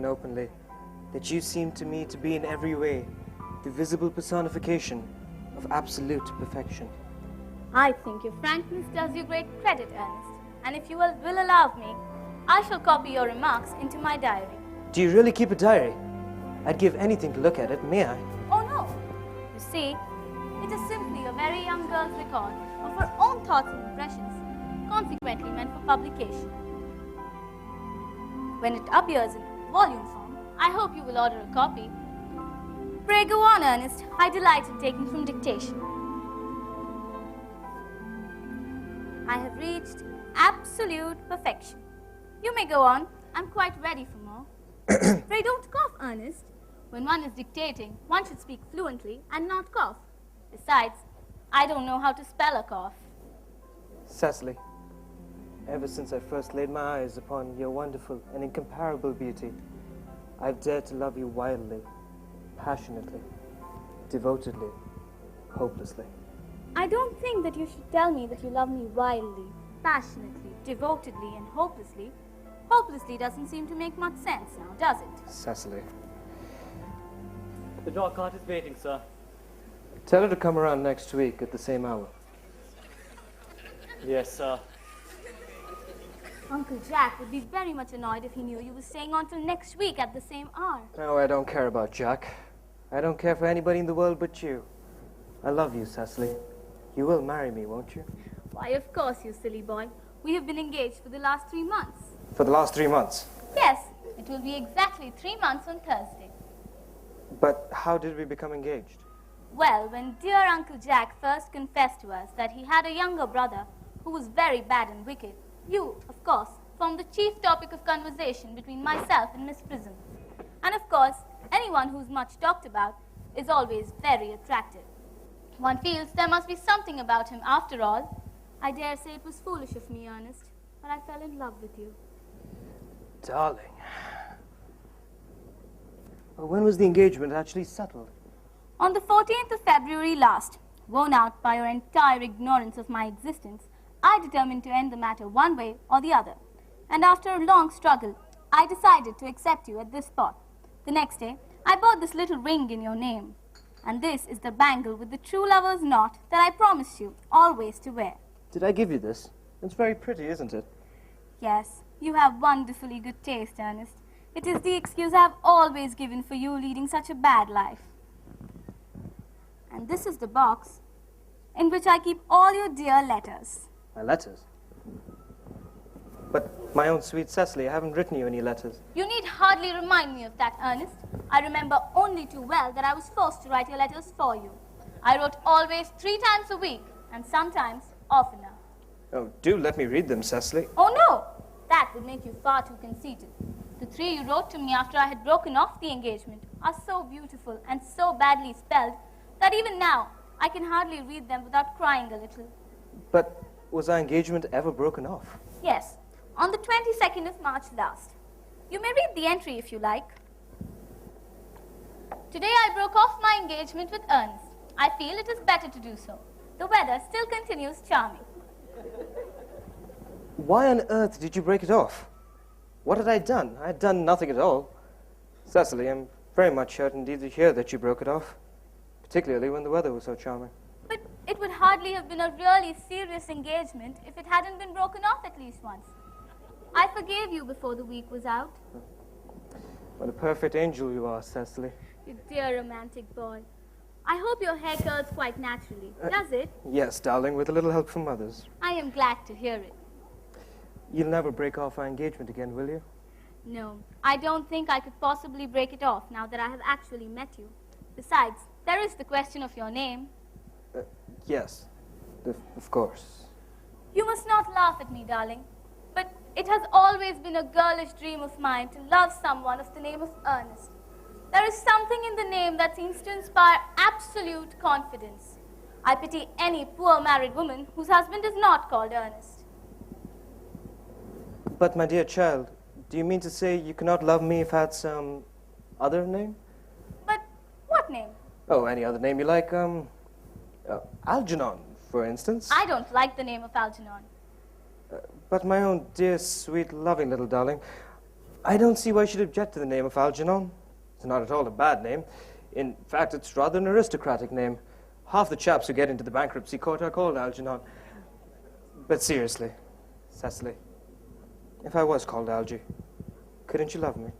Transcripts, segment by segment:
and openly that you seem to me to be in every way the visible personification of absolute perfection. I think your frankness does you great credit, Ernest. And if you will allow me, I shall copy your remarks into my diary. Do you really keep a diary? I'd give anything to look at it, may I? Oh no. You see, it is simply a very young girl's record of her own thoughts and impressions, consequently meant for publication. When it appears in volume form, I hope you will order a copy. Pray go on, Ernest. I delight in taking from dictation. I have reached absolute perfection. You may go on. I'm quite ready for more. Pray don't cough, Ernest. When one is dictating, one should speak fluently and not cough. Besides, I don't know how to spell a cough. Cecily, ever since I first laid my eyes upon your wonderful and incomparable beauty, I've dared to love you wildly, passionately, devotedly, hopelessly. I don't think that you should tell me that you love me wildly, passionately, devotedly, and hopelessly. Hopelessly doesn't seem to make much sense now, does it? Cecily. The dog cart is waiting, sir. Tell her to come around next week at the same hour. Yes, sir. Uncle Jack would be very much annoyed if he knew you were staying on till next week at the same hour. No, I don't care about Jack. I don't care for anybody in the world but you. I love you, Cecily. You will marry me, won't you? Why, of course, you silly boy. We have been engaged for the last 3 months. For the last 3 months? Yes, it will be exactly 3 months on Thursday. But how did we become engaged? Well, when dear Uncle Jack first confessed to us that he had a younger brother who was very bad and wicked, you, of course, formed the chief topic of conversation between myself and Miss Prism. And of course, anyone who's much talked about is always very attractive. One feels there must be something about him after all. I dare say it was foolish of me, Ernest, but I fell in love with you. Darling. Well, when was the engagement actually settled? On the 14th of February last, worn out by your entire ignorance of my existence, I determined to end the matter one way or the other. And after a long struggle, I decided to accept you at this spot. The next day, I bought this little ring in your name. And this is the bangle with the true lover's knot that I promised you always to wear. Did I give you this? It's very pretty, isn't it? Yes, you have wonderfully good taste, Ernest. It is the excuse I have always given for you leading such a bad life. And this is the box in which I keep all your dear letters. My letters? But, my own sweet Cecily, I haven't written you any letters. You need hardly remind me of that, Ernest. I remember only too well that I was forced to write your letters for you. I wrote always 3 times a week, and sometimes oftener. Oh, do let me read them, Cecily. Oh, no! That would make you far too conceited. The 3 you wrote to me after I had broken off the engagement are so beautiful and so badly spelled that even now I can hardly read them without crying a little. But was our engagement ever broken off? Yes, on the 22nd of March last. You may read the entry if you like. Today I broke off my engagement with Ernest. I feel it is better to do so. The weather still continues charming. Why on earth did you break it off? What had I done? I had done nothing at all. Cecily, I'm very much hurt indeed to hear that you broke it off, particularly when the weather was so charming. But it would hardly have been a really serious engagement if it hadn't been broken off at least once. I forgave you before the week was out. What a perfect angel you are, Cecily. You dear romantic boy. I hope your hair curls quite naturally. Does it? Yes, darling, with a little help from others. I am glad to hear it. You'll never break off our engagement again, will you? No, I don't think I could possibly break it off now that I have actually met you. Besides, there is the question of your name. Yes, of course. You must not laugh at me, darling. But it has always been a girlish dream of mine to love someone of the name of Earnest. There is something in the name that seems to inspire absolute confidence. I pity any poor married woman whose husband is not called Earnest. But, my dear child, do you mean to say you cannot love me if I had some other name? But what name? Oh, any other name you like. Algernon, for instance. I don't like the name of Algernon. But my own dear, sweet, loving little darling, I don't see why you should object to the name of Algernon. It's not at all a bad name. In fact, it's rather an aristocratic name. Half the chaps who get into the bankruptcy court are called Algernon. But seriously, Cecily, if I was called Algie, couldn't you love me?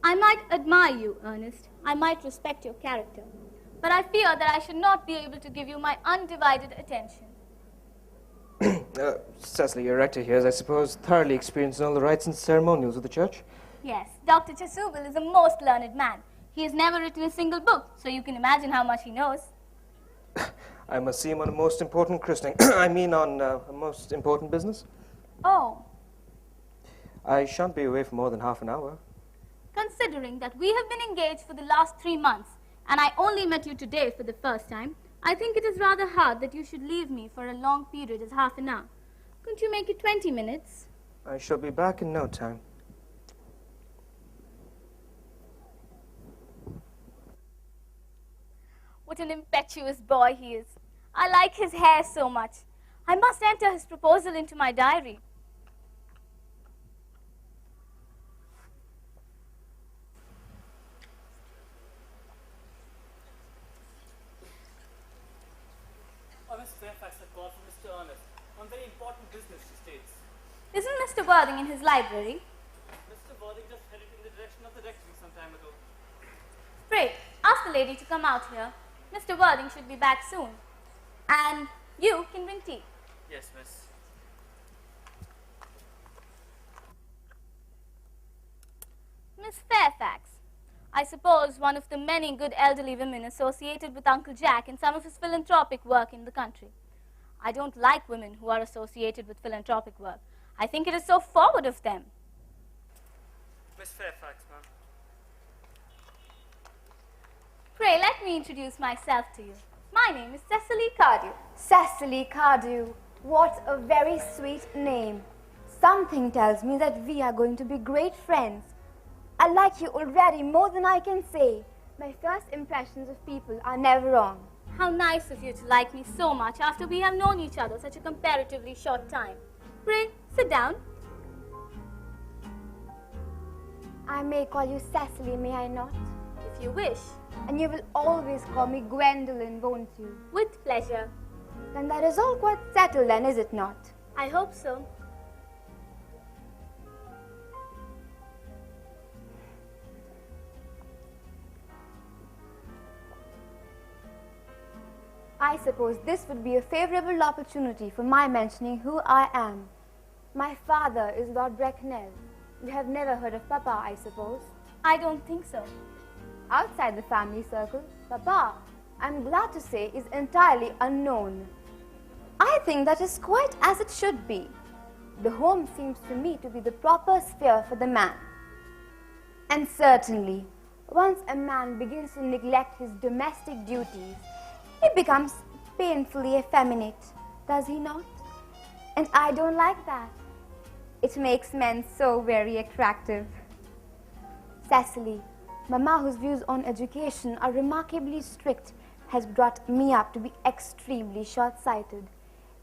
I might admire you, Ernest. I might respect your character. But I fear that I should not be able to give you my undivided attention. Cecily, your rector here is, I suppose, thoroughly experienced in all the rites and ceremonials of the church. Yes, Dr. Chasuble is a most learned man. He has never written a single book, so you can imagine how much he knows. I must see him on a most important christening. I mean on a most important business. Oh. I shan't be away for more than half an hour. Considering that we have been engaged for the last 3 months, and I only met you today for the first time, I think it is rather hard that you should leave me for a long period as half an hour. Couldn't you make it 20 minutes? I shall be back in no time. What an impetuous boy he is. I like his hair so much. I must enter his proposal into my diary. Miss Fairfax had called for Mr. Earnest on very important business, she states. Isn't Mr. Worthing in his library? Mr. Worthing just headed in the direction of the rectory some time ago. Pray, ask the lady to come out here. Mr. Worthing should be back soon. And you can bring tea. Yes, miss. Miss Fairfax, I suppose one of the many good elderly women associated with Uncle Jack in some of his philanthropic work in the country. I don't like women who are associated with philanthropic work. I think it is so forward of them. Miss Fairfax, ma'am. Pray, let me introduce myself to you. My name is Cecily Cardew. Cecily Cardew. What a very sweet name. Something tells me that we are going to be great friends. I like you already more than I can say. My first impressions of people are never wrong. How nice of you to like me so much after we have known each other such a comparatively short time. Pray, sit down. I may call you Cecily, may I not? If you wish. And you will always call me Gwendolen, won't you? With pleasure. Then that is all quite settled then, is it not? I hope so. I suppose this would be a favorable opportunity for my mentioning who I am. My father is Lord Bracknell. You have never heard of Papa, I suppose? I don't think so. Outside the family circle, Papa, I'm glad to say, is entirely unknown. I think that is quite as it should be. The home seems to me to be the proper sphere for the man. And certainly, once a man begins to neglect his domestic duties, he becomes painfully effeminate, does he not? And I don't like that. It makes men so very attractive. Cecily, Mama, whose views on education are remarkably strict, has brought me up to be extremely short-sighted.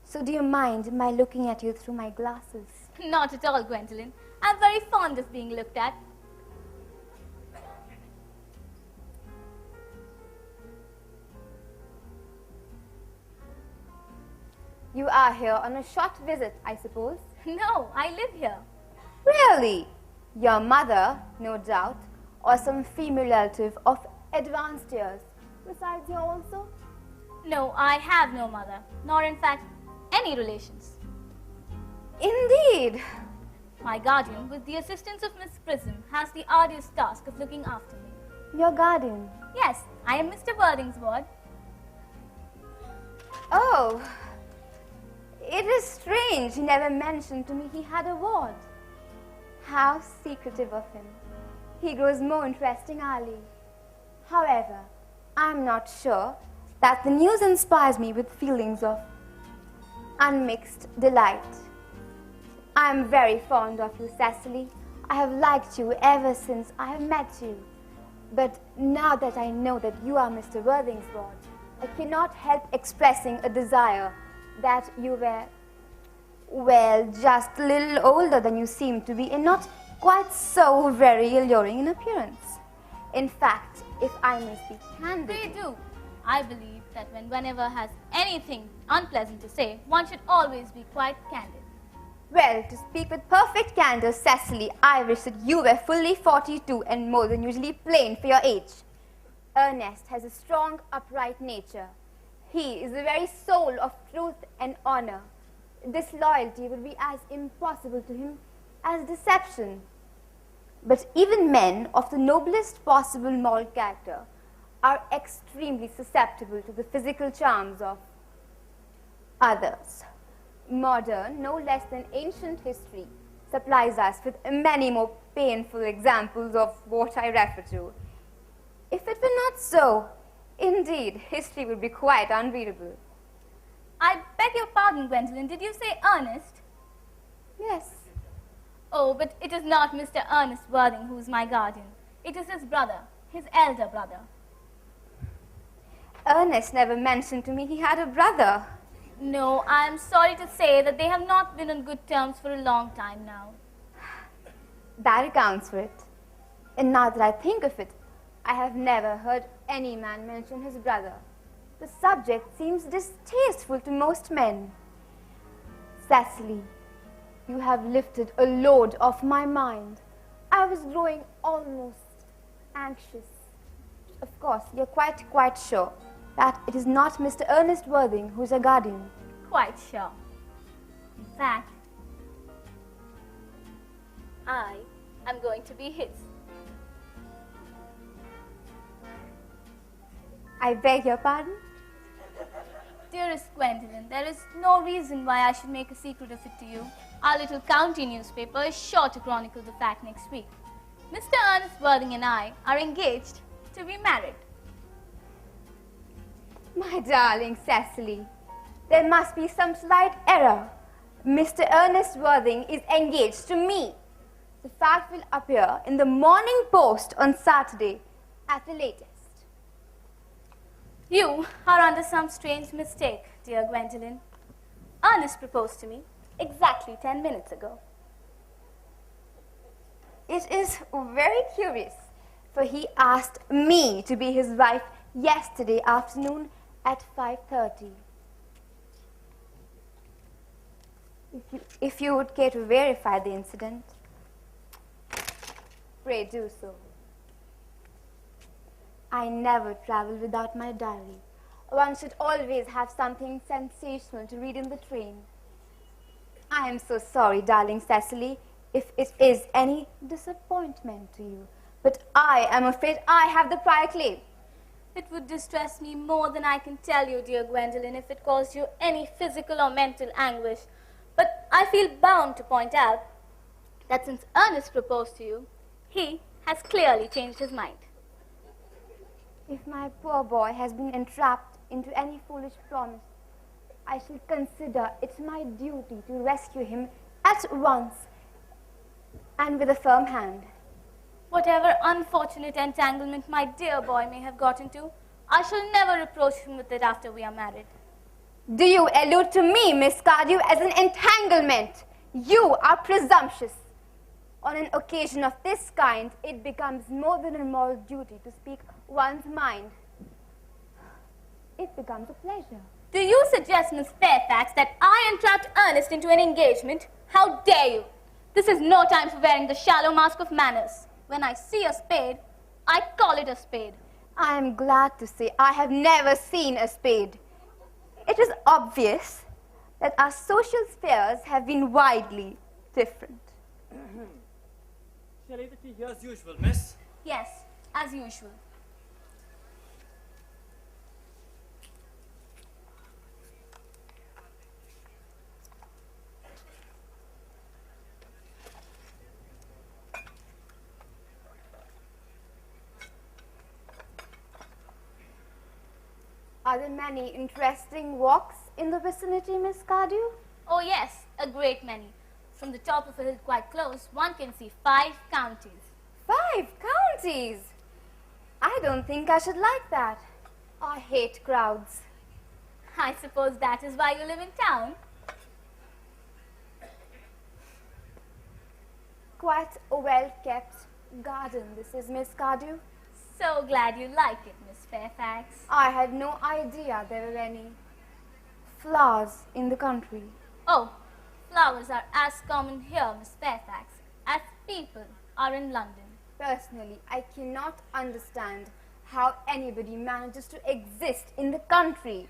So do you mind my looking at you through my glasses? Not at all, Gwendolen. I'm very fond of being looked at. You are here on a short visit, I suppose? No, I live here. Really? Your mother, no doubt, or some female relative of advanced years, besides you also? No, I have no mother, nor in fact any relations. Indeed. My guardian, with the assistance of Miss Prism, has the arduous task of looking after me. Your guardian? Yes, I am Mr. Worthing's ward. Oh, it is strange he never mentioned to me he had a ward. How secretive of him. He grows more interesting hourly. However, I am not sure that the news inspires me with feelings of unmixed delight. I am very fond of you, Cecily. I have liked you ever since I have met you. But now that I know that you are Mr. Worthing's ward, I cannot help expressing a desire that you were, well, just a little older than you seem to be, and not quite so very alluring in appearance. In fact, if I may speak candidly... They do. I believe that when one ever has anything unpleasant to say, one should always be quite candid. Well, to speak with perfect candor, Cecily, I wish that you were fully 42 and more than usually plain for your age. Ernest has a strong, upright nature. He is the very soul of truth and honor. Disloyalty would be as impossible to him as deception. But even men of the noblest possible moral character are extremely susceptible to the physical charms of others. Modern, no less than ancient history supplies us with many more painful examples of what I refer to. If it were not so, indeed, history would be quite unreadable. I beg your pardon, Gwendolen. Did you say Ernest? Yes. Oh, but it is not Mr. Ernest Worthing who is my guardian. It is his brother, his elder brother. Ernest never mentioned to me he had a brother. No, I am sorry to say that they have not been on good terms for a long time now. That accounts for it. And now that I think of it, I have never heard any man mention his brother. The subject seems distasteful to most men. Cecily, you have lifted a load off my mind. I was growing almost anxious. Of course, you're quite sure that it is not Mr. Ernest Worthing who is a guardian. Quite sure. In fact, I am going to be his. I beg your pardon? Dearest Gwendolen, there is no reason why I should make a secret of it to you. Our little county newspaper is sure to chronicle the fact next week. Mr. Ernest Worthing and I are engaged to be married. My darling Cecily, there must be some slight error. Mr. Ernest Worthing is engaged to me. The fact will appear in the Morning Post on Saturday at the latest. You are under some strange mistake, dear Gwendolen. Ernest proposed to me exactly 10 minutes ago. It is very curious, for he asked me to be his wife yesterday afternoon at 5:30. If you would care to verify the incident, pray do so. I never travel without my diary. One should always have something sensational to read in the train. I am so sorry, darling Cecily, if it is any disappointment to you, but I am afraid I have the prior claim. It would distress me more than I can tell you, dear Gwendolen, if it caused you any physical or mental anguish. But I feel bound to point out that since Ernest proposed to you, he has clearly changed his mind. If my poor boy has been entrapped into any foolish promise, I shall consider it my duty to rescue him at once and with a firm hand. Whatever unfortunate entanglement my dear boy may have got into, I shall never reproach him with it after we are married. Do you allude to me, Miss Cardew, as an entanglement? You are presumptuous. On an occasion of this kind, it becomes more than a moral duty to speak one's mind. It becomes a pleasure. Do you suggest, Miss Fairfax, that I entrapped Ernest into an engagement? How dare you? This is no time for wearing the shallow mask of manners. When I see a spade, I call it a spade. I am glad to say I have never seen a spade. It is obvious that our social spheres have been widely different. Shall I leave the tea here as usual, miss? Yes, as usual. Are there many interesting walks in the vicinity, Miss Cardew? Oh yes, a great many. From the top of a hill quite close, one can see 5 counties. 5 counties? I don't think I should like that. I hate crowds. I suppose that is why you live in town. quite a well-kept garden, this is, Miss Cardew. So glad you like it, Miss Fairfax. I had no idea there were any flowers in the country. Oh, flowers are as common here, Miss Fairfax, as people are in London. Personally, I cannot understand how anybody manages to exist in the country.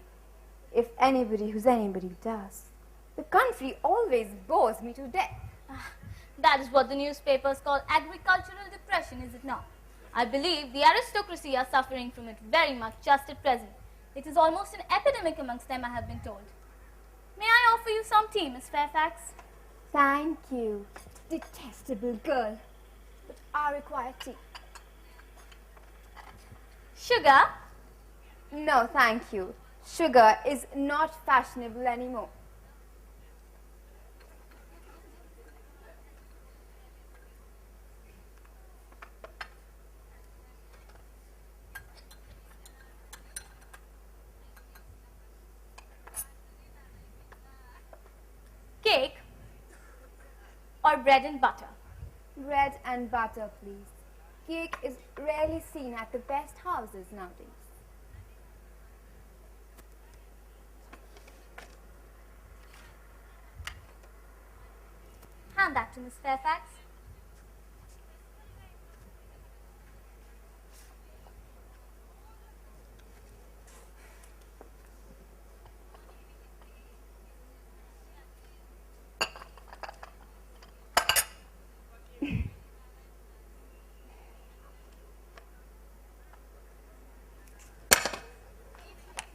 If anybody who's anybody does. The country always bores me to death. That is what the newspapers call agricultural depression, is it not? I believe the aristocracy are suffering from it very much just at present. It is almost an epidemic amongst them, I have been told. May I offer you some tea, Miss Fairfax? Thank you, detestable girl. But I require tea. Sugar? No, thank you. Sugar is not fashionable anymore. Cake or bread and butter? Bread and butter, please. Cake is rarely seen at the best houses nowadays. Hand that to Miss Fairfax.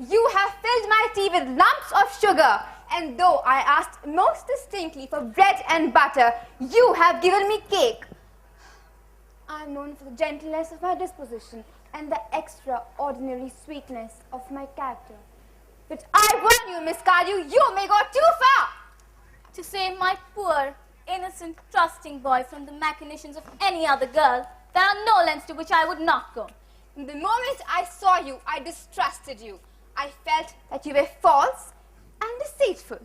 You have filled my tea with lumps of sugar, and though I asked most distinctly for bread and butter, you have given me cake. I am known for the gentleness of my disposition and the extraordinary sweetness of my character. But I warn you, Miss Cardew, you may go too far. To save my poor, innocent, trusting boy from the machinations of any other girl, there are no lengths to which I would not go. The moment I saw you, I distrusted you. I felt that you were false and deceitful.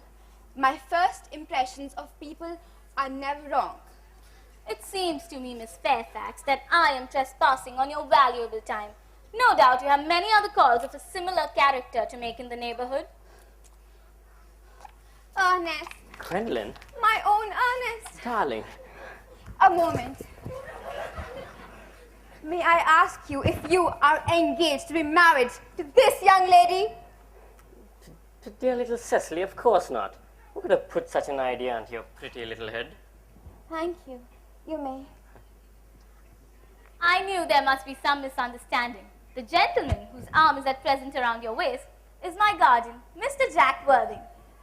My first impressions of people are never wrong. It seems to me, Miss Fairfax, that I am trespassing on your valuable time. No doubt you have many other calls of a similar character to make in the neighborhood. Earnest. Gwendolyn, My own Earnest. darling. A moment. May I ask you if you are engaged to be married to this young lady? To dear little Cecily, of course not. Who could have put such an idea into your pretty little head? Thank you. You may. I knew there must be some misunderstanding. The gentleman whose arm is at present around your waist is my guardian, Mr. Jack Worthing.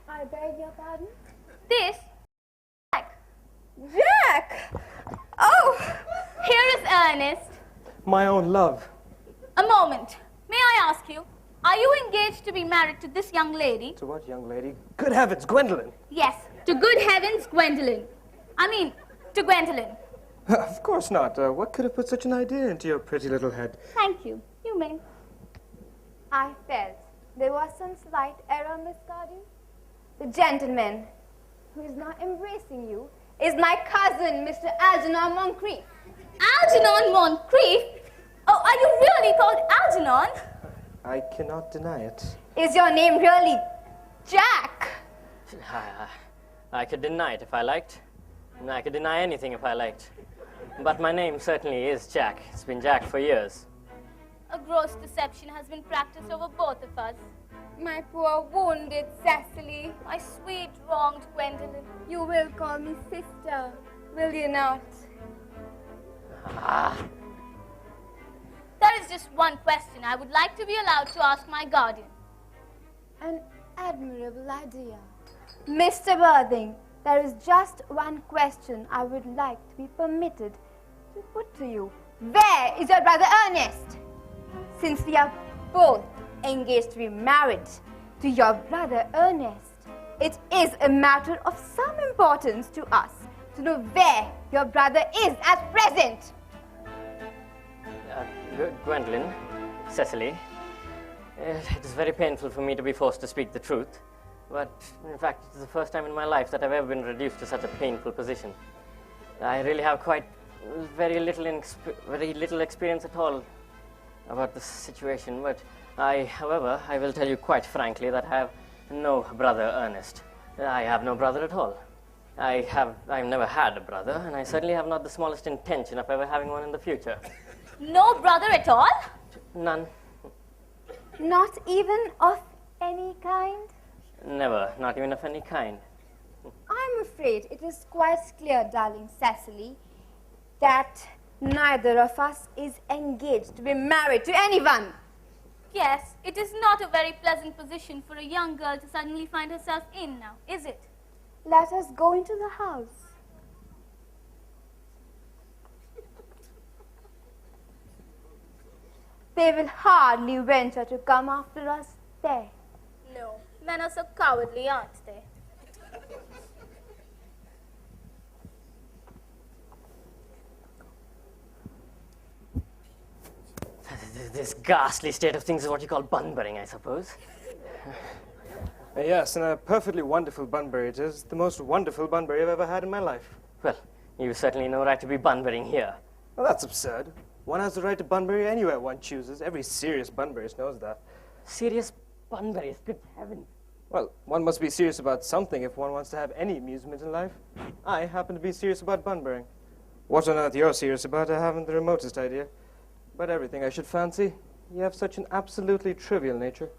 I beg your pardon? This, Jack. Jack! Oh! Here is Ernest. My own love. A moment. May I ask you, are you engaged to be married to this young lady? To what young lady? Good heavens, Gwendolyn! Yes, to good heavens, Gwendolyn. To Gwendolyn. Of course not. What could have put such an idea into your pretty little head? Thank you. You may. I felt there was some slight error, Miss Cardew. The gentleman who is now embracing you is my cousin, Mr. Algernon Moncrief. Algernon Moncrief? Oh, are you really called Algernon? I cannot deny it. Is your name really Jack? I could deny it if I liked. And I could deny anything if I liked. But my name certainly is Jack. It's been Jack for years. A gross deception has been practiced over both of us. My poor wounded Cecily. My sweet, wronged Gwendolyn. You will call me sister, will you not? There is just one question I would like to be allowed to ask my guardian. An admirable idea. Mr. Worthing, there is just one question I would like to be permitted to put to you. Where is your brother Ernest? Since we are both engaged to be married to your brother Ernest, it is a matter of some importance to us to know where your brother is at present. Gwendolyn, Cecily, it is very painful for me to be forced to speak the truth, but in fact, it's the first time in my life that I've ever been reduced to such a painful position. I really have quite very little experience at all about this situation, but however, I will tell you quite frankly that I have no brother, Ernest. I have no brother at all. I've never had a brother, and I certainly have not the smallest intention of ever having one in the future. No brother at all? None. Not even of any kind? Never, not even of any kind. I'm afraid it is quite clear, darling Cecily, that neither of us is engaged to be married to anyone. Yes, it is not a very pleasant position for a young girl to suddenly find herself in now, is it? Let us go into the house. They will hardly venture to come after us there. No, men are so cowardly, aren't they? This ghastly state of things is what you call bunburying, I suppose. Yes, and a perfectly wonderful bunbury it is. The most wonderful bunbury I've ever had in my life. Well, you certainly no right to be bunburying here. Well, that's absurd. One has the right to bunbury anywhere one chooses. Every serious bunburist knows that. Serious bunburies, good heavens. Well, one must be serious about something if one wants to have any amusement in life. I happen to be serious about bunburying. What on earth you're serious about, I haven't the remotest idea. But everything I should fancy. You have such an absolutely trivial nature.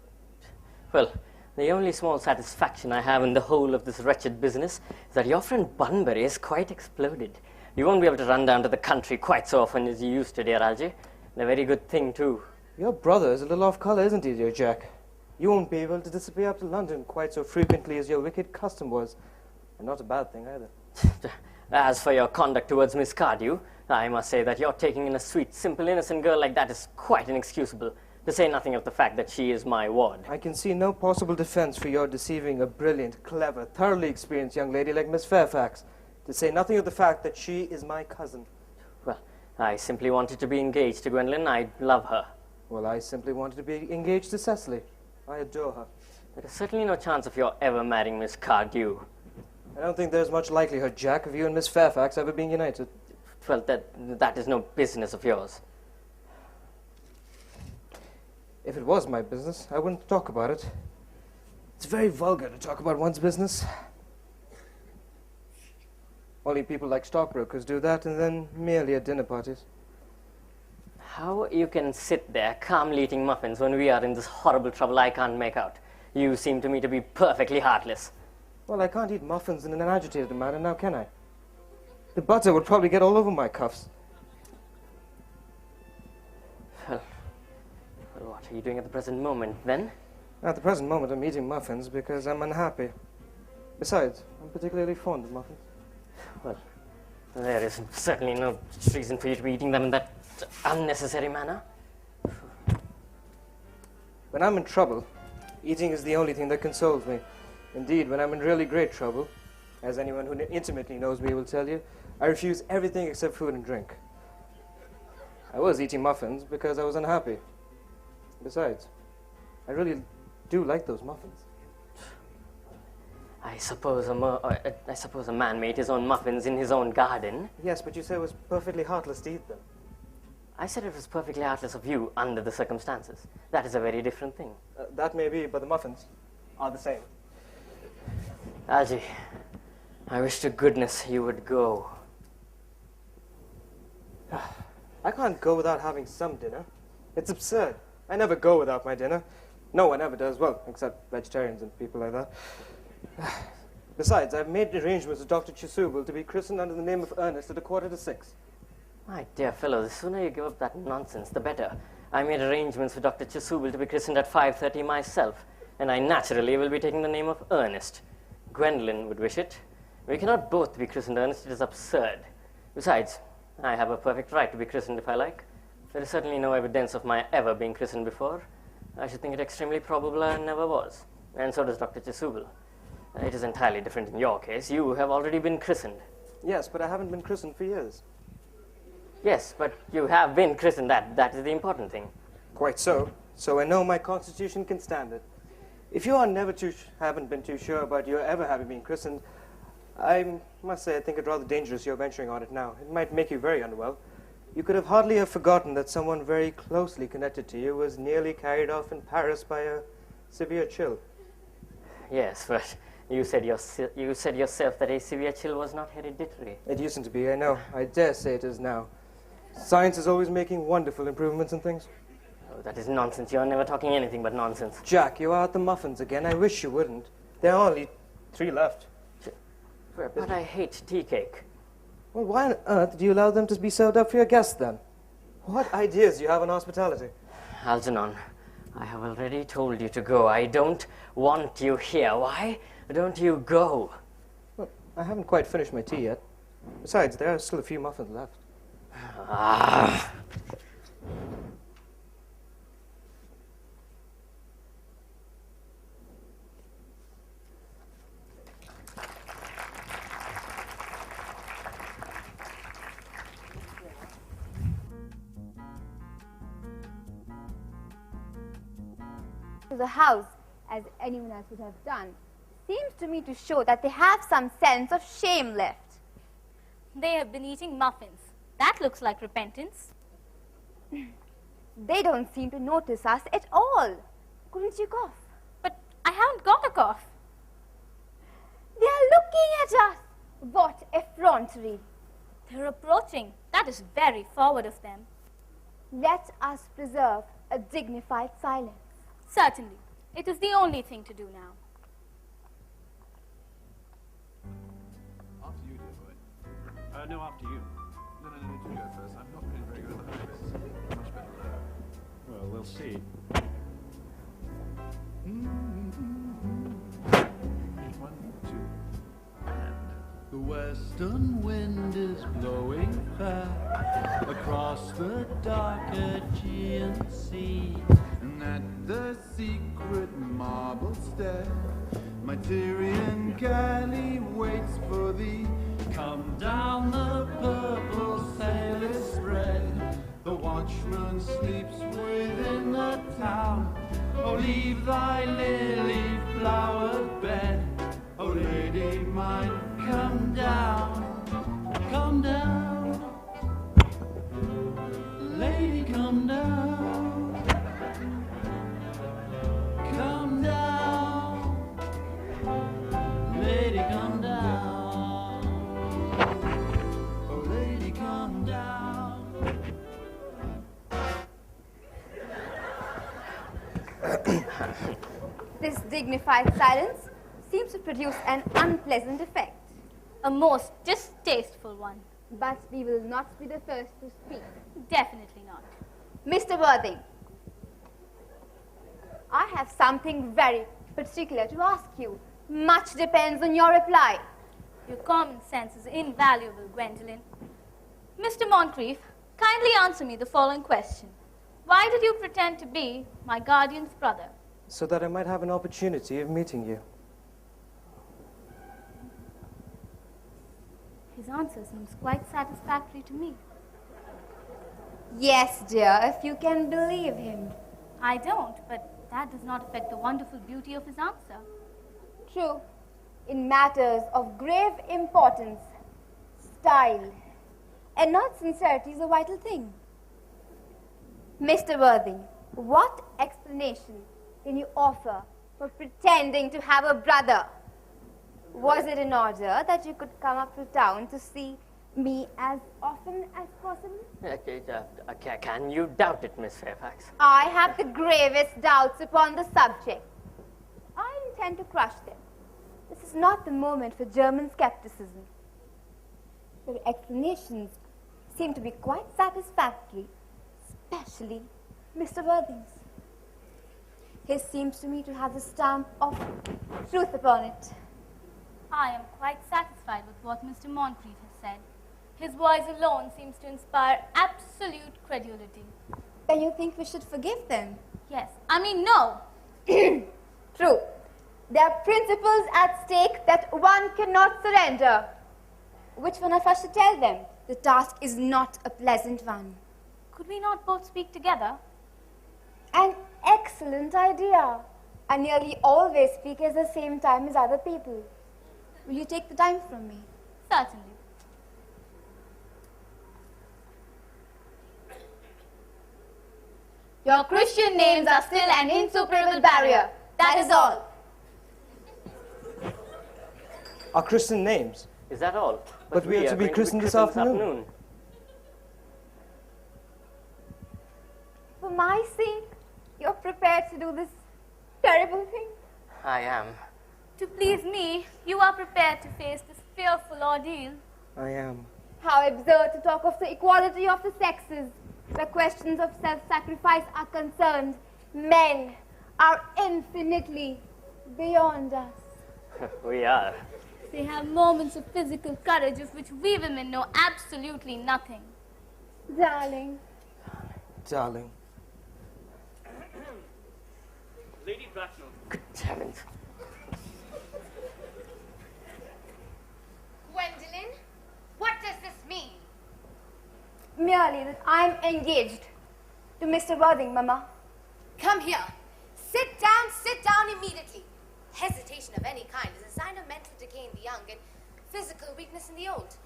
Well, the only small satisfaction I have in the whole of this wretched business is that your friend Bunbury is quite exploded. You won't be able to run down to the country quite so often as you used to, dear Algy. And a very good thing, too. Your brother is a little off colour, isn't he, dear Jack? You won't be able to disappear up to London quite so frequently as your wicked custom was. And not a bad thing, either. As for your conduct towards Miss Cardew, I must say that your taking in a sweet, simple, innocent girl like that is quite inexcusable, to say nothing of the fact that she is my ward. I can see no possible defense for your deceiving a brilliant, clever, thoroughly experienced young lady like Miss Fairfax, to say nothing of the fact that she is my cousin. Well, I simply wanted to be engaged to Gwendolen. I love her. Well, I simply wanted to be engaged to Cecily. I adore her. There is certainly no chance of your ever marrying Miss Cardew. I don't think there's much likelihood, Jack, of you and Miss Fairfax ever being united. Well, that is no business of yours. If it was my business, I wouldn't talk about it. It's very vulgar to talk about one's business. Only people like stockbrokers do that, and then merely at dinner parties. How you can sit there calmly eating muffins when we are in this horrible trouble I can't make out. You seem to me to be perfectly heartless. Well, I can't eat muffins in an agitated manner, now can I? The butter would probably get all over my cuffs. Well, what are you doing at the present moment, then? At the present moment, I'm eating muffins because I'm unhappy. Besides, I'm particularly fond of muffins. Well, there is certainly no reason for you to be eating them in that unnecessary manner. When I'm in trouble, eating is the only thing that consoles me. Indeed, when I'm in really great trouble, as anyone who intimately knows me will tell you, I refuse everything except food and drink. I was eating muffins because I was unhappy. Besides, I really do like those muffins. I suppose a man made his own muffins in his own garden. Yes, but you said it was perfectly heartless to eat them. I said it was perfectly heartless of you under the circumstances. That is a very different thing. That may be, but the muffins are the same. Algy, I wish to goodness you would go. I can't go without having some dinner. It's absurd. I never go without my dinner. No one ever does, well, except vegetarians and people like that. Besides, I've made arrangements with Dr. Chasuble to be christened under the name of Earnest at 5:45. My dear fellow, the sooner you give up that nonsense, the better. I made arrangements for Dr. Chasuble to be christened at 5:30 myself, and I naturally will be taking the name of Earnest. Gwendolen would wish it. We cannot both be christened Earnest. It is absurd. Besides, I have a perfect right to be christened if I like. There is certainly no evidence of my ever being christened before. I should think it extremely probable I never was. And so does Dr. Chasuble. It is entirely different in your case. You have already been christened. Yes, but I haven't been christened for years. Yes, but you have been christened. That is the important thing. Quite so. So I know my constitution can stand it. If you are haven't been too sure about your ever having been christened, I must say I think it rather dangerous you're venturing on it now. It might make you very unwell. You could have hardly have forgotten that someone very closely connected to you was nearly carried off in Paris by a severe chill. Yes, but you said yourself that a severe chill was not hereditary. It used to be, I know. I dare say it is now. Science is always making wonderful improvements in things. Oh, that is nonsense. You're never talking anything but nonsense. Jack, you are at the muffins again. I wish you wouldn't. There are only 3 left. But I hate tea cake. Well, why on earth do you allow them to be served up for your guests, then? What ideas do you have on hospitality? Algernon, I have already told you to go. I don't want you here. Why don't you go? Well, I haven't quite finished my tea yet. Besides, there are still a few muffins left. Ah. To the house, as anyone else would have done, seems to me to show that they have some sense of shame left. They have been eating muffins. That looks like repentance. They don't seem to notice us at all. Couldn't you cough? But I haven't got a cough. They are looking at us. What effrontery. They're approaching. That is very forward of them. Let us preserve a dignified silence. Certainly. It is the only thing to do now. After you, dear boy. No, after you. No, you go first. I'm not feeling very good at this. Much better. Well, we'll see. One, two, and the western wind is blowing fair across the dark Aegean Sea, and at the secret marble stair, my Tyrian galley waits for thee. Come down, the purple sail is spread, the watchman sleeps within the town. Oh, leave thy lily flowered bed, oh, lady mine, come down, come down, lady, come down, come down, lady, come down, oh, lady, come down. This dignified silence seems to produce an unpleasant effect. A most distasteful one. But we will not be the first to speak. Definitely not. Mr. Worthing, I have something very particular to ask you. Much depends on your reply. Your common sense is invaluable, Gwendolen. Mr. Moncrief, kindly answer me the following question. Why did you pretend to be my guardian's brother? So that I might have an opportunity of meeting you. His answer seems quite satisfactory to me. Yes, dear, if you can believe him. I don't, but that does not affect the wonderful beauty of his answer. True. In matters of grave importance, style and not sincerity is a vital thing. Mr. Worthing, what explanation can you offer for pretending to have a brother? Was it in order that you could come up to town to see me as often as possible? Can you doubt it, Miss Fairfax? I have the gravest doubts upon the subject. I intend to crush them. This is not the moment for German skepticism. Your explanations seem to be quite satisfactory, especially Mr. Worthing's. His seems to me to have the stamp of truth upon it. I am quite satisfied with what Mr. Moncrief has said. His voice alone seems to inspire absolute credulity. Then you think we should forgive them? Yes, I mean no. True. There are principles at stake that one cannot surrender. Which one of us should tell them? The task is not a pleasant one. Could we not both speak together? An excellent idea. I nearly always speak at the same time as other people. Will you take the time from me? Certainly. Your Christian names are still an insuperable barrier. That is all. Our Christian names. Is that all? But we are to be christened this afternoon. For my sake, you're prepared to do this terrible thing? I am. To please me, you are prepared to face this fearful ordeal. I am. How absurd to talk of the equality of the sexes. Where questions of self-sacrifice are concerned, men are infinitely beyond us. We are. They have moments of physical courage of which we women know absolutely nothing. Darling. Darling. Lady Bracknell. Good heavens. Gwendolyn, what does this mean? Merely that I'm engaged to Mr. Worthing, Mama. Come here. Sit down immediately. Hesitation of any kind is a sign of mental decay in the young and physical weakness in the old.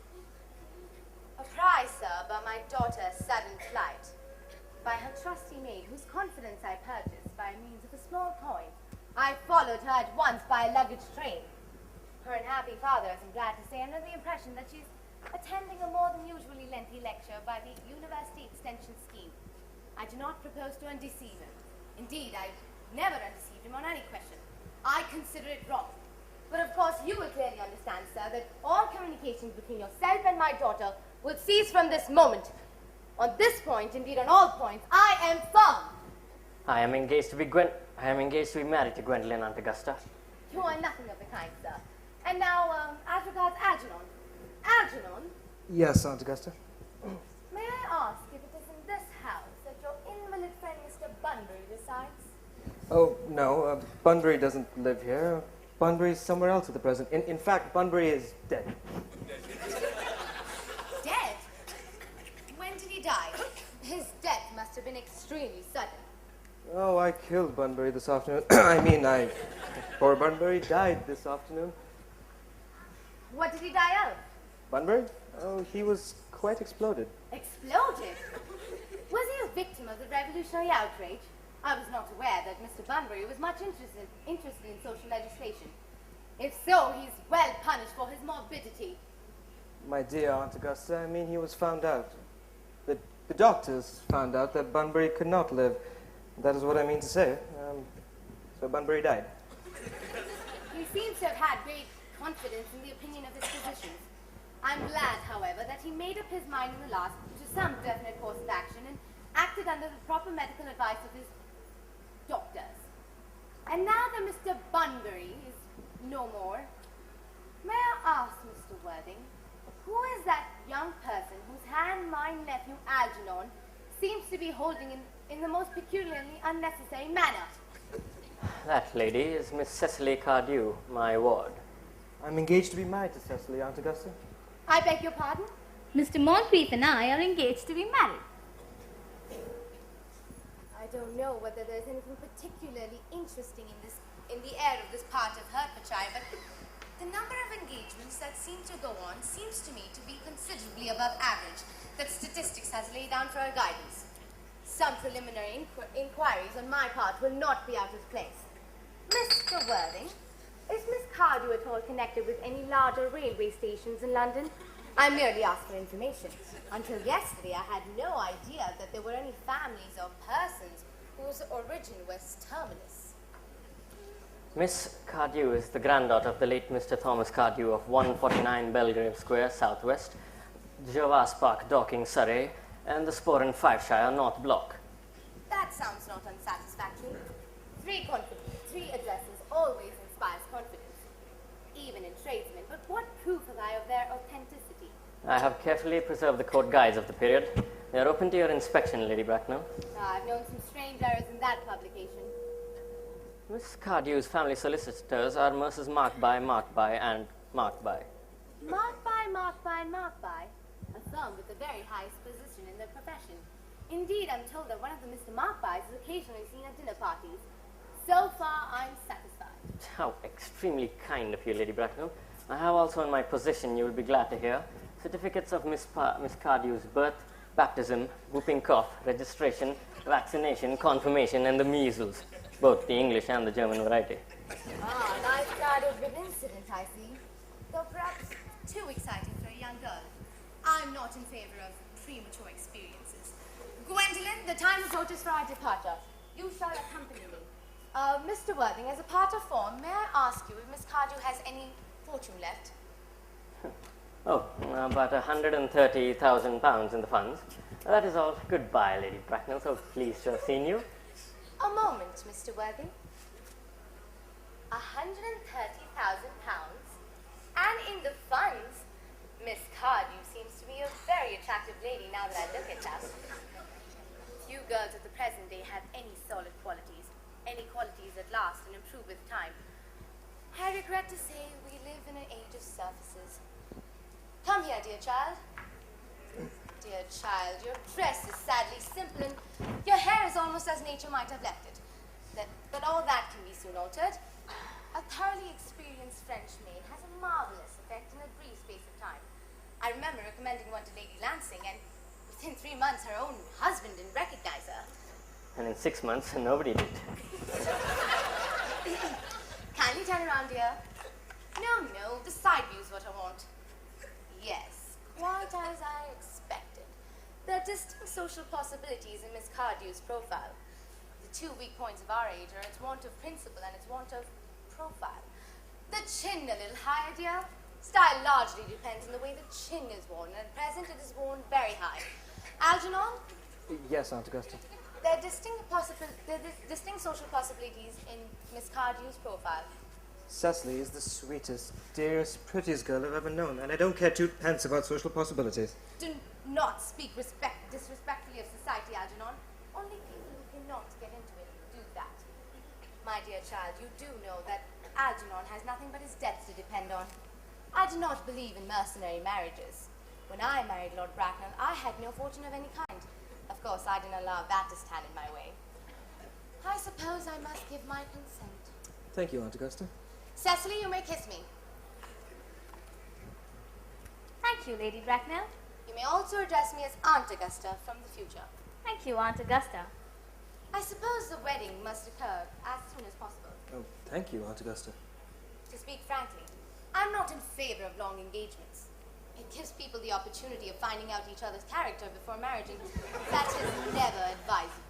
Apprised, sir, by my daughter's sudden flight, by her trusty maid, whose confidence I purchased by means of a small coin, I followed her at once by a luggage train. Her unhappy father, as I'm glad to say, under the impression that she's attending a more than usually lengthy lecture by the University Extension Scheme. I do not propose to undeceive him. Indeed, I've never undeceived him on any question. I consider it wrong. But of course, you will clearly understand, sir, that all communications between yourself and my daughter will cease from this moment. On this point, indeed on all points, I am firm. I am engaged to be married to Gwendolyn, Aunt Augusta. You are nothing of the kind, sir. And now, as regards Algernon. Algernon, Yes, Aunt Augusta. may I ask if it is in this house that your invalid friend Mr. Bunbury resides? Oh, no, Bunbury doesn't live here. Bunbury's somewhere else at the present. In fact, Bunbury is dead. Dead? When did he die? His death must have been extremely sudden. Oh, I killed Bunbury this afternoon. Poor Bunbury died this afternoon. What did he die of? Bunbury? Oh, he was quite exploded. Exploded? Was he a victim of the revolutionary outrage? I was not aware that Mr. Bunbury was much interested in social legislation. If so, he's well punished for his morbidity. My dear Aunt Augusta, he was found out. The doctors found out that Bunbury could not live. That is what I mean to say. So Bunbury died. He seems to have had great confidence in the opinion of his physicians. I'm glad, however, that he made up his mind in the last to some definite course of action and acted under the proper medical advice of his doctors. And now that Mr. Bunbury is no more, may I ask, Mr. Worthing, who is that young person whose hand my nephew Algernon seems to be holding in the most peculiarly unnecessary manner? That lady is Miss Cecily Cardew, my ward. I'm engaged to be married to Cecily, Aunt Augusta. I beg your pardon? Mr. Moncrief and I are engaged to be married. I don't know whether there's anything particularly interesting in the air of this part of Hertfordshire, but the number of engagements that seem to go on seems to me to be considerably above average that statistics has laid down for our guidance. Some preliminary inquiries on my part will not be out of place. Mr. Worthing, is Miss Cardew at all connected with any larger railway stations in London? I merely ask for information. Until yesterday, I had no idea that there were any families or persons whose origin was terminus. Miss Cardew is the granddaughter of the late Mr. Thomas Cardew of 149 Belgrave Square, Southwest, Jervas Park, Dorking, Surrey, and the Sporran Fiveshire, North Block. That sounds not unsatisfactory. Three addresses always inspires confidence, even in tradesmen. But what proof have I of their authenticity? I have carefully preserved the court guides of the period. They are open to your inspection, Lady Bracknell. I've known some strange errors in that publication. Miss Cardew's family solicitors are Messrs. Markby, and Markby. Markby, a firm with the very highest position in their profession. Indeed, I'm told that one of the Mr. Markbys is occasionally seen at dinner parties. So far, I'm satisfied. How extremely kind of you, Lady Bracknell. I have also in my possession, you will be glad to hear, certificates of Miss Cardew's birth, baptism, whooping cough, registration, vaccination, confirmation, and the measles, both the English and the German variety. Ah, nice childhood incident, I see. Though perhaps too exciting for a young girl. I'm not in favor of premature experiences. Gwendolyn, the time approaches for our departure. You shall accompany me. Mr. Worthing, as a part of form, may I ask you if Miss Cardew has any fortune left? Oh, about £130,000 in the funds. That is all. Goodbye, Lady Bracknell. So pleased to have seen you. A moment, Mr. Worthing. £130,000? And in the funds? Miss Cardew seems to be a very attractive lady now that I look at that. Few girls of the present day have any solid qualities, any qualities that last and improve with time. I regret to say we live in an age of surfaces. Come here, dear child. Dear child, your dress is sadly simple and your hair is almost as nature might have left it. But all that can be soon altered. A thoroughly experienced French maid has a marvelous effect in a brief space of time. I remember recommending one to Lady Lansing, and within 3 months her own husband didn't recognize her. And in 6 months, nobody did. Kindly turn around, dear. No, the side view is what I want. Yes, quite as I expected. There are distinct social possibilities in Miss Cardew's profile. The two weak points of our age are its want of principle and its want of profile. The chin a little higher, dear. Style largely depends on the way the chin is worn, and at present it is worn very high. Algernon? Yes, Aunt Augusta. There are distinct social possibilities in Miss Cardew's profile. Cecily is the sweetest, dearest, prettiest girl I've ever known, and I don't care 2 pence about social possibilities. Do not speak disrespectfully of society, Algernon. Only people who cannot get into it do that. My dear child, you do know that Algernon has nothing but his debts to depend on. I do not believe in mercenary marriages. When I married Lord Bracknell, I had no fortune of any kind. Of course, I didn't allow that to stand in my way. I suppose I must give my consent. Thank you, Aunt Augusta. Cecily, you may kiss me. Thank you, Lady Bracknell. You may also address me as Aunt Augusta from the future. Thank you, Aunt Augusta. I suppose the wedding must occur as soon as possible. Oh, thank you, Aunt Augusta. To speak frankly, I'm not in favor of long engagements. It gives people the opportunity of finding out each other's character before marriage, and that is never advisable.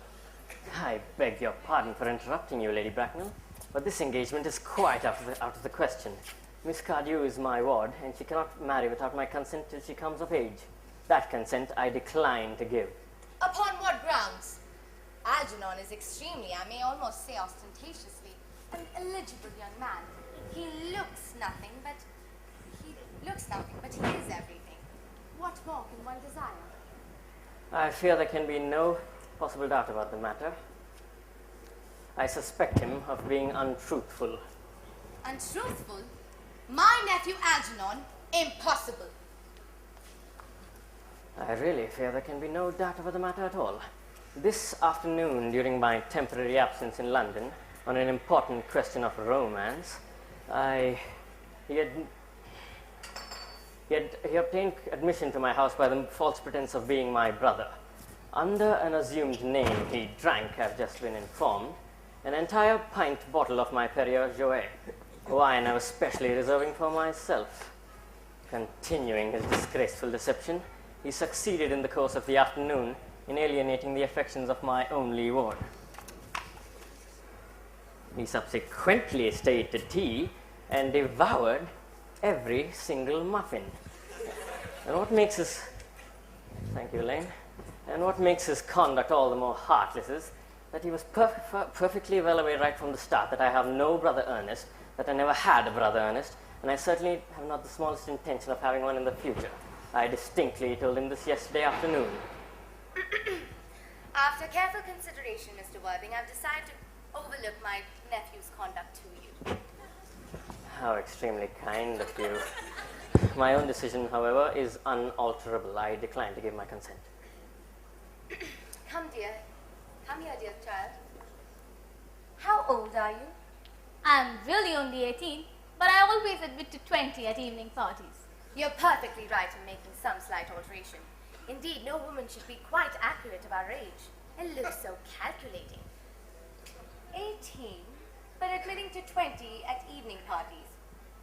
I beg your pardon for interrupting you, Lady Bracknell, but this engagement is quite out of the question. Miss Cardew is my ward, and she cannot marry without my consent till she comes of age. That consent I decline to give. Upon what grounds? Algernon is extremely, I may almost say ostentatiously, an eligible young man. He looks nothing, but he is everything. What more can one desire? I fear there can be no possible doubt about the matter. I suspect him of being untruthful. Untruthful? My nephew Algernon? Impossible. I really fear there can be no doubt about the matter at all. This afternoon, during my temporary absence in London, on an important question of romance, he obtained admission to my house by the false pretense of being my brother. Under an assumed name, he drank, I've just been informed, an entire pint bottle of my Perrier Jouet, wine I was specially reserving for myself. Continuing his disgraceful deception, he succeeded in the course of the afternoon in alienating the affections of my only ward. He subsequently stayed to tea and devoured every single muffin. And what makes his... Thank you, Elaine. And what makes his conduct all the more heartless is that he was perfectly well aware right from the start that I have no brother Ernest, that I never had a brother Ernest, and I certainly have not the smallest intention of having one in the future. I distinctly told him this yesterday afternoon. After careful consideration, Mr. Worthing, I've decided to overlook my nephew's conduct to you. How extremely kind of you. My own decision, however, is unalterable. I decline to give my consent. Come, dear. Come here, dear child. How old are you? I'm really only 18. but I always admit to 20 at evening parties. You're perfectly right in making some slight alteration. Indeed, no woman should be quite accurate of our age. It looks so calculating. 18, but admitting to 20 at evening parties.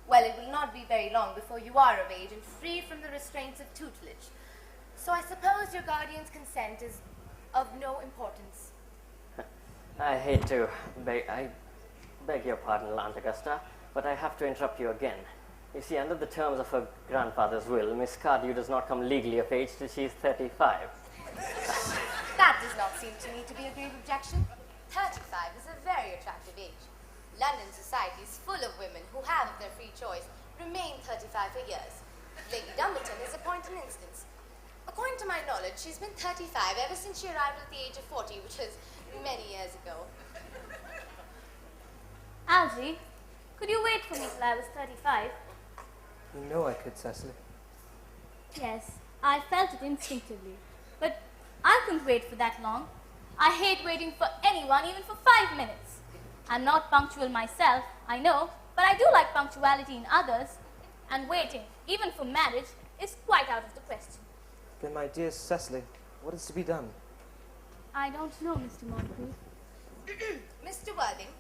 Well, it will not be very long before you are of age and free from the restraints of tutelage. So I suppose your guardian's consent is of no importance. I beg your pardon, Aunt Augusta, but I have to interrupt you again. You see, under the terms of her grandfather's will, Miss Cardew does not come legally of age till she is 35. That does not seem to me to be a grave objection. 35 is a very attractive age. London society is full of women who have, of their free choice, remained 35 for years. Lady Dumbleton is a point in instance. According to my knowledge, she's been 35 ever since she arrived at the age of 40, which was many years ago. Algy, could you wait for me till I was 35? You know I could, Cecily. Yes, I felt it instinctively. But I couldn't wait for that long. I hate waiting for anyone, even for 5 minutes. I'm not punctual myself, I know, but I do like punctuality in others. And waiting, even for marriage, is quite out of the question. Then, my dear Cecily, what is to be done? I don't know, Mr. Moncrief. Mr. Worthing,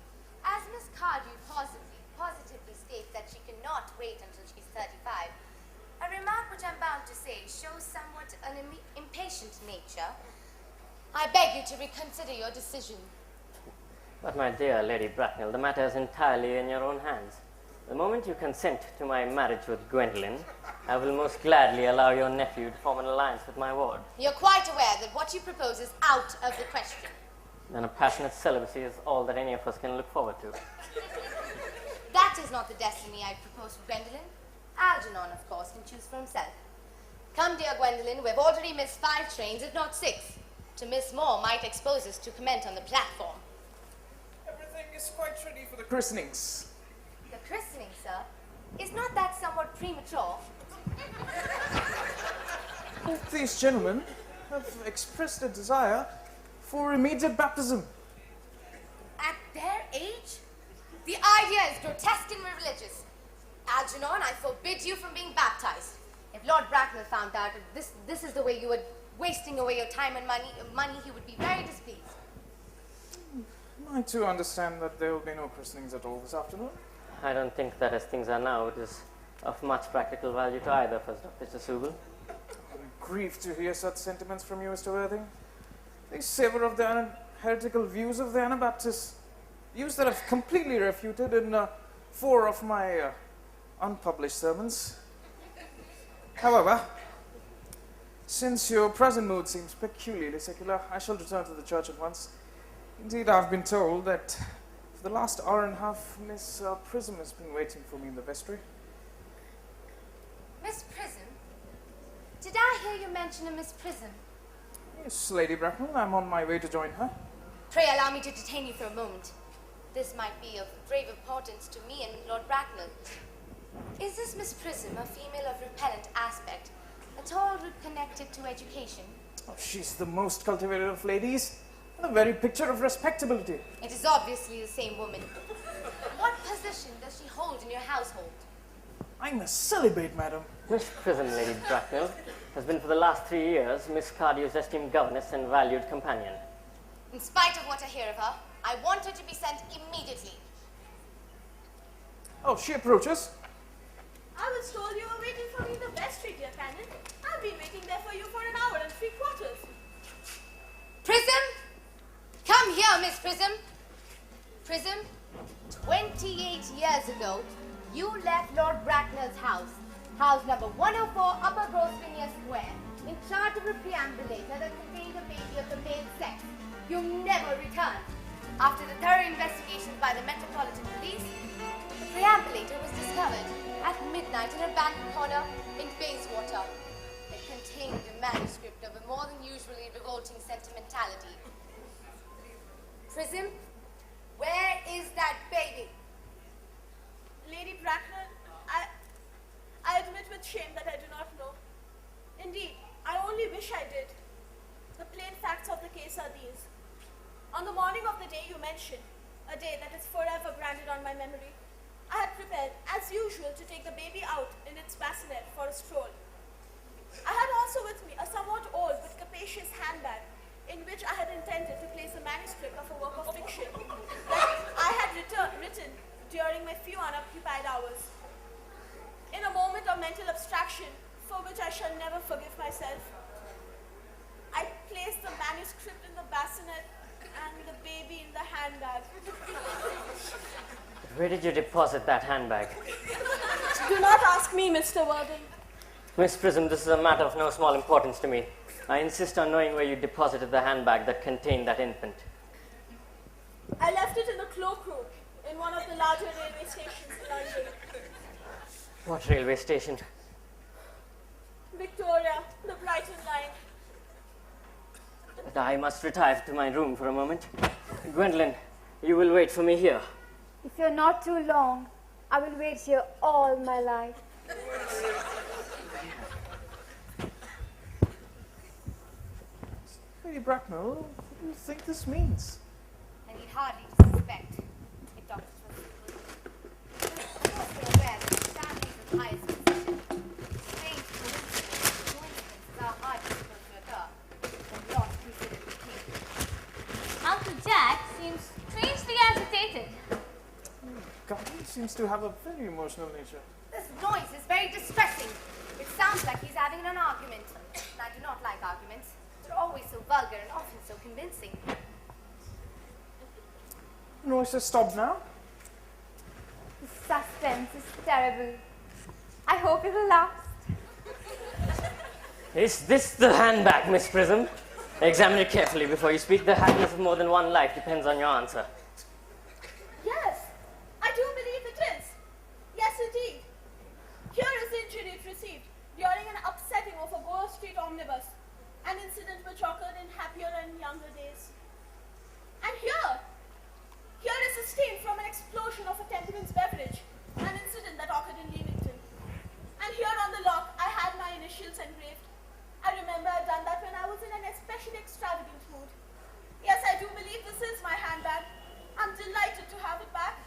as Miss Cardew positively states that she cannot wait until she's 35, a remark which I'm bound to say shows somewhat an impatient nature. I beg you to reconsider your decision. But my dear Lady Bracknell, the matter is entirely in your own hands. The moment you consent to my marriage with Gwendolen, I will most gladly allow your nephew to form an alliance with my ward. You're quite aware that what you propose is out of the question. Then a passionate celibacy is all that any of us can look forward to. That is not the destiny I propose for Gwendolen. Algernon, of course, can choose for himself. Come, dear Gwendolen, we've already missed 5 trains, if not 6. To miss more might expose us to comment on the platform. Everything is quite ready for the christenings. The christening, sir? Is not that somewhat premature? Both these gentlemen have expressed a desire for immediate baptism. At their age? The idea is grotesque and irreligious. Algernon, I forbid you from being baptized. If Lord Bracknell found out that this is the way you were wasting away your time and money, he would be very displeased. I too understand that there will be no christenings at all this afternoon. I don't think that as things are now, it is of much practical value to either of us, Dr. Chasuble. I'm grieved to hear such sentiments from you, Mr. Worthing. They savor of the heretical views of the Anabaptists. Views that I've completely refuted in 4 of my unpublished sermons. However, since your present mood seems peculiarly secular, I shall return to the church at once. Indeed, I've been told that for the last hour and a half, Miss Prism has been waiting for me in the vestry. Miss Prism? Did I hear you mention a Miss Prism? Yes, Lady Bracknell, I'm on my way to join her. Pray allow me to detain you for a moment. This might be of grave importance to me and Lord Bracknell. Is this Miss Prism a female of repellent aspect, at all connected to education? Oh, she's the most cultivated of ladies, and the very picture of respectability. It is obviously the same woman. What position does she hold in your household? I'm a celibate, madam. Miss Prism, Lady Bracknell, has been for the last 3 years Miss Cardew's esteemed governess and valued companion. In spite of what I hear of her, I want her to be sent immediately. Oh, she approaches. I was told you were waiting for me in the vestry, dear Canon. I've been waiting there for you for an hour and 3/4. Prism? Come here, Miss Prism. Prism, 28 years ago, you left Lord Bracknell's house number 104, Upper Grosvenor Square, in charge of a preambulator that contained a baby of the male sex. You never returned. After the thorough investigations by the Metropolitan Police, the preambulator was discovered at midnight in a back corner in Bayswater. It contained a manuscript of a more than usually revolting sentimentality. Prism, where is that baby? Lady Bracknell, I admit with shame that I do not know. Indeed, I only wish I did. The plain facts of the case are these. On the morning of the day you mention, a day that is forever branded on my memory, I had prepared, as usual, to take the baby out in its bassinet for a stroll. I had also with me a somewhat old but capacious handbag in which I had intended to place a manuscript of a work of fiction that I had written during my few unoccupied hours. In a moment of mental abstraction, for which I shall never forgive myself, I placed the manuscript in the bassinet and the baby in the handbag. Where did you deposit that handbag? Do not ask me, Mr. Worden. Miss Prism, this is a matter of no small importance to me. I insist on knowing where you deposited the handbag that contained that infant. I left it in the cloakroom in one of the larger railway stations in London. What railway station? Victoria, the Brighton line. But I must retire to my room for a moment. Gwendolyn, you will wait for me here. If you're not too long, I will wait here all my life. Lady Bracknell, what do you think this means? I need hardly to suspect if Dr. Chasuble. Of course you're aware that the families of highest position, strange coincidences are hardly supposed to occur, and not considered routine. Uncle Jack seems strangely agitated. Garland seems to have a very emotional nature. This noise is very distressing. It sounds like he's having an argument. And I do not like arguments. They're always so vulgar and often so convincing. The noise has stopped now. The suspense is terrible. I hope it will last. Is this the handbag, Miss Prism? Examine it carefully before you speak. The happiness of more than one life depends on your answer. Yes, I do believe it is. Yes, indeed. Here is the injury it received during an upsetting of a Gower Street omnibus, an incident which occurred in happier and younger days. And here is a stain from an explosion of a temperance beverage, an incident that occurred in Leamington. And here on the lock, I had my initials engraved. I remember I'd done that when I was in an especially extravagant mood. Yes, I do believe this is my handbag. I'm delighted to have it back.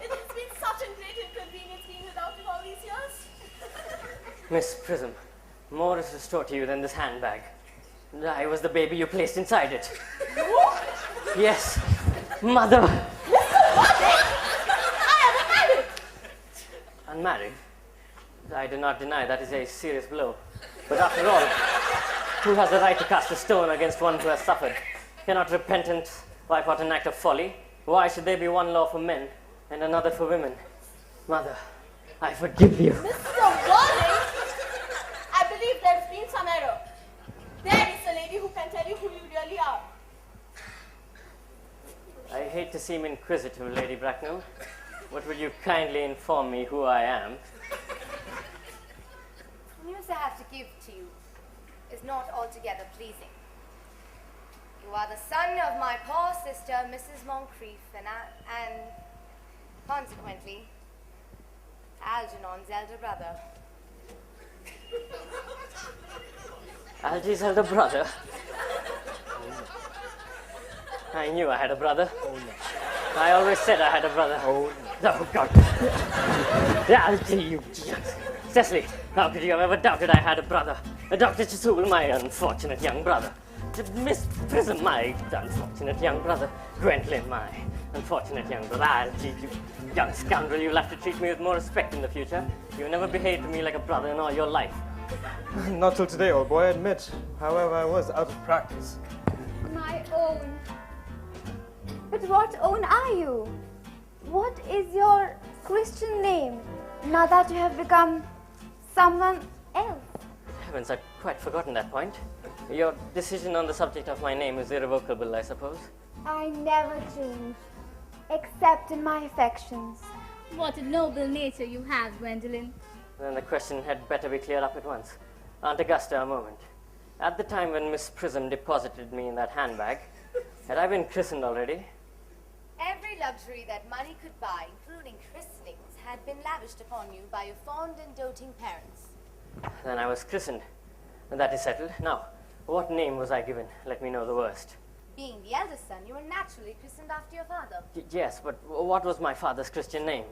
It has been such a great inconvenience being without it all these years. Miss Prism, more is restored to you than this handbag. I was the baby you placed inside it. Yes, mother. I am unmarried. Unmarried? I do not deny that is a serious blow. But after all, who has the right to cast a stone against one who has suffered? Cannot repentance wipe out an act of folly? Why should there be one law for men and another for women? Mother, I forgive you. Mr. Warning, I believe there's been some error. There is a lady who can tell you who you really are. I hate to seem inquisitive, Lady Bracknell, but will you kindly inform me who I am? The news I have to give to you is not altogether pleasing. You are the son of my poor sister, Mrs. Moncrief, and consequently, Algernon's elder brother. Algy's elder brother? I knew I had a brother. I always said I had a brother. Oh, God. Algy, you... Cecily, how could you have ever doubted I had a brother? Dr. Chasuble, my unfortunate young brother. Miss Prism, my unfortunate young brother. Gwendolyn, my unfortunate young brother. Algy, you young scoundrel, you'll have to treat me with more respect in the future. You never behaved to me like a brother in all your life. Not till today, old boy, I admit. However, I was out of practice. My own. But what own are you? What is your Christian name, now that you have become someone else? Heavens, I've quite forgotten that point. Your decision on the subject of my name is irrevocable, I suppose. I never change, except in my affections. What a noble nature you have, Gwendolyn. Then the question had better be cleared up at once. Aunt Augusta, a moment. At the time when Miss Prism deposited me in that handbag, had I been christened already? Every luxury that money could buy, including christenings, had been lavished upon you by your fond and doting parents. Then I was christened. And that is settled. Now, what name was I given? Let me know the worst. Being the eldest son, you were naturally christened after your father. Yes, but what was my father's Christian name?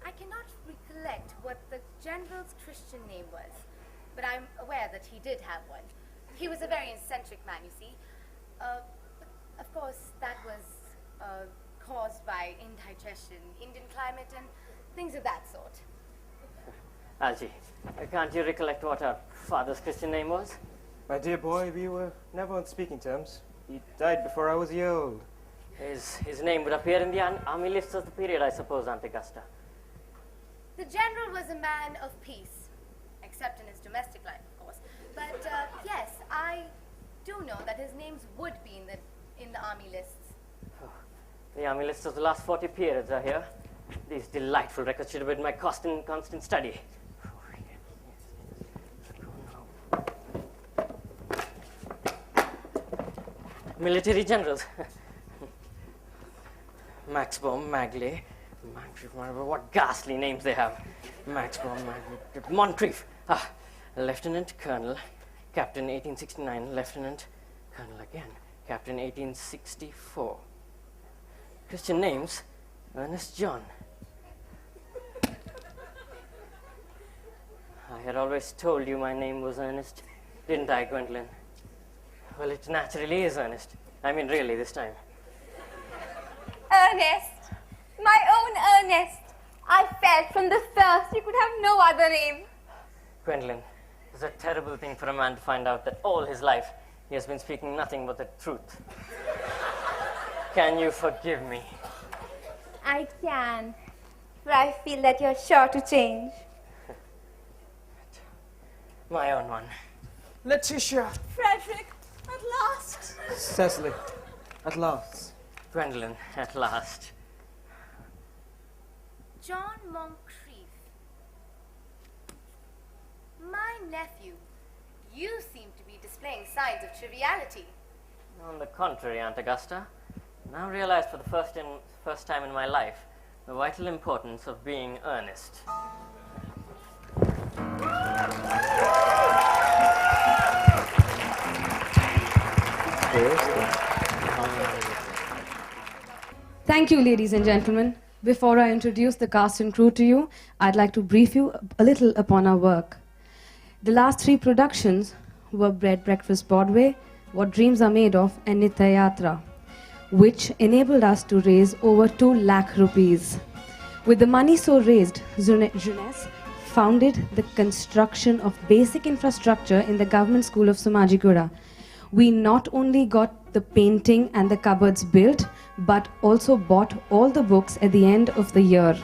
I cannot recollect what the general's Christian name was, but I'm aware that he did have one. He was a very eccentric man, you see. Of course, that was caused by indigestion, Indian climate, and things of that sort. Algie, can't you recollect what our father's Christian name was? My dear boy, we were never on speaking terms. He died before I was a year old. His name would appear in the army lists of the period, I suppose, Aunt Augusta. The general was a man of peace, except in his domestic life, of course. But yes, I do know that his names would be in the army lists. Oh, the army lists of the last 40 periods are here. These delightful records should have been my constant study. Military generals. Maxbaum, Magley, what ghastly names they have. Maxbaum, Magley, Moncrief. Lieutenant Colonel, Captain 1869, Lieutenant Colonel again, Captain 1864. Christian names, Ernest John. I had always told you my name was Ernest, didn't I, Gwendolyn? Well, it naturally is Ernest. I mean, really, this time. Ernest! My own Ernest! I felt from the first you could have no other name. Gwendolyn, it's a terrible thing for a man to find out that all his life he has been speaking nothing but the truth. Can you forgive me? I can, for I feel that you're sure to change. My own one. Letitia! Frederick, at last. Cecily, at last. Gwendolyn, at last. John Moncrief. My nephew, you seem to be displaying signs of triviality. On the contrary, Aunt Augusta, now realize for the first time in my life the vital importance of being earnest. Thank you, ladies and gentlemen. Before I introduce the cast and crew to you, I'd like to brief you a little upon our work. The last 3 productions were Bread Breakfast Broadway, What Dreams Are Made Of, and Nitya Yatra, which enabled us to raise over 2 lakh rupees. With the money so raised, Jeunesse founded the construction of basic infrastructure in the government school of Somajigura. We not only got the painting and the cupboards built, but also bought all the books at the end of the year.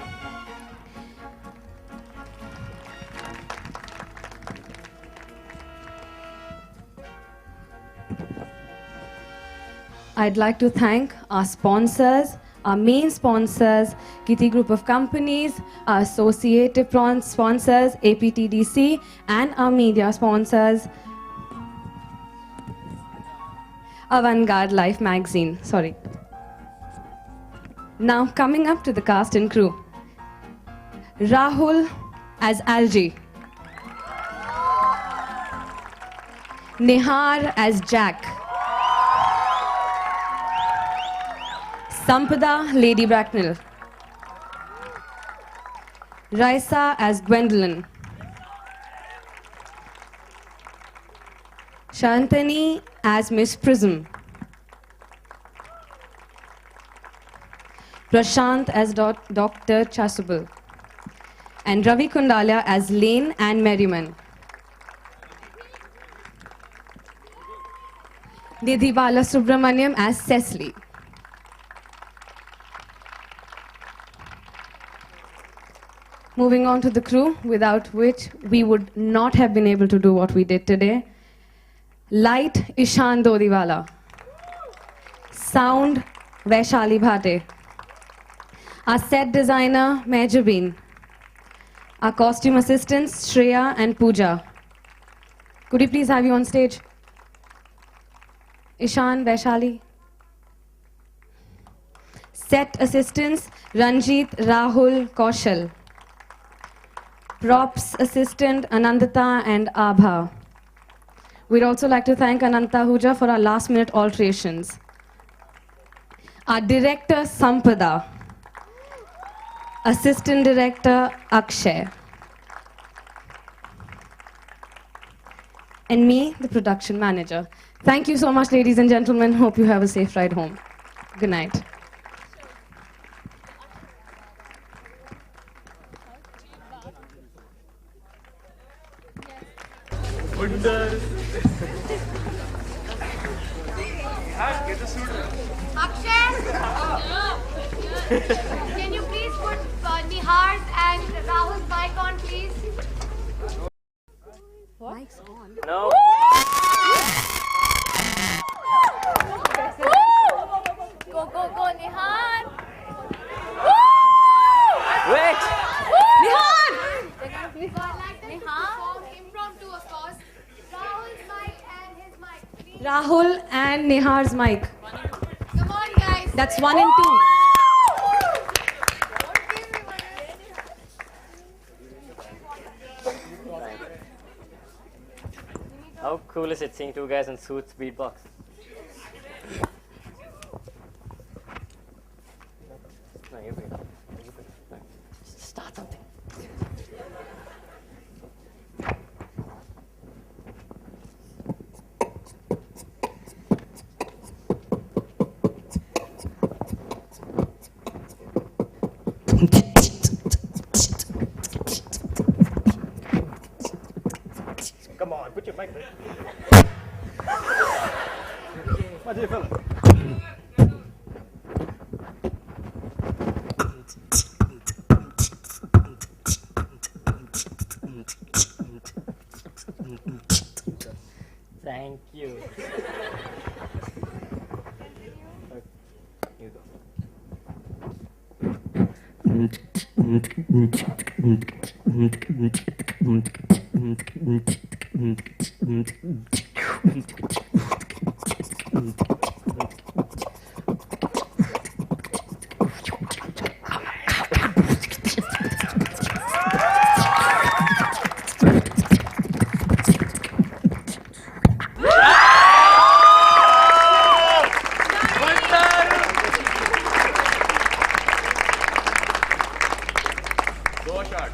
I'd like to thank our sponsors, our main sponsors, Kitty Group of Companies, our associative sponsors, APTDC, and our media sponsors, Avant-Garde Life magazine. Sorry. Now coming up to the cast and crew. Rahul as Algie. Nihar as Jack. Sampada, Lady Bracknell. Raisa as Gwendolyn. Shantani as Miss Prism. Prashant as Dr. Chasuble. And Ravi Kundalia as Lane and Merriman. Nidhi Bala Subramaniam as Cecily. Moving on to the crew, without which we would not have been able to do what we did today. Light, Ishan Dodiwala. Sound, Vaishali Bhate. Our set designer, Mehjabeen. Our costume assistants, Shreya and Pooja. Could we please have you on stage? Ishan, Vaishali. Set assistants, Ranjit, Rahul, Kaushal. Props assistant, Anandita and Abha. We'd also like to thank Ananta Huja for our last-minute alterations. Our director, Sampada. Assistant Director Akshay. And me, the production manager. Thank you so much, ladies and gentlemen. Hope you have a safe ride home. Good night. Can you please put Nihar's and Rahul's mic on, please? Mic's on. No. Go, Nihar! Wait! Nihar! Nihar? Impromptu, of course. Rahul's mic and his mic, please. Rahul and Nihar's mic. Come on, guys. That's 1 and 2. How cool is it seeing two guys in suits beatbox? No, you wait. No. Just start something. Come on, put your mic there. My dear fella. Thank you. You go. Go shot.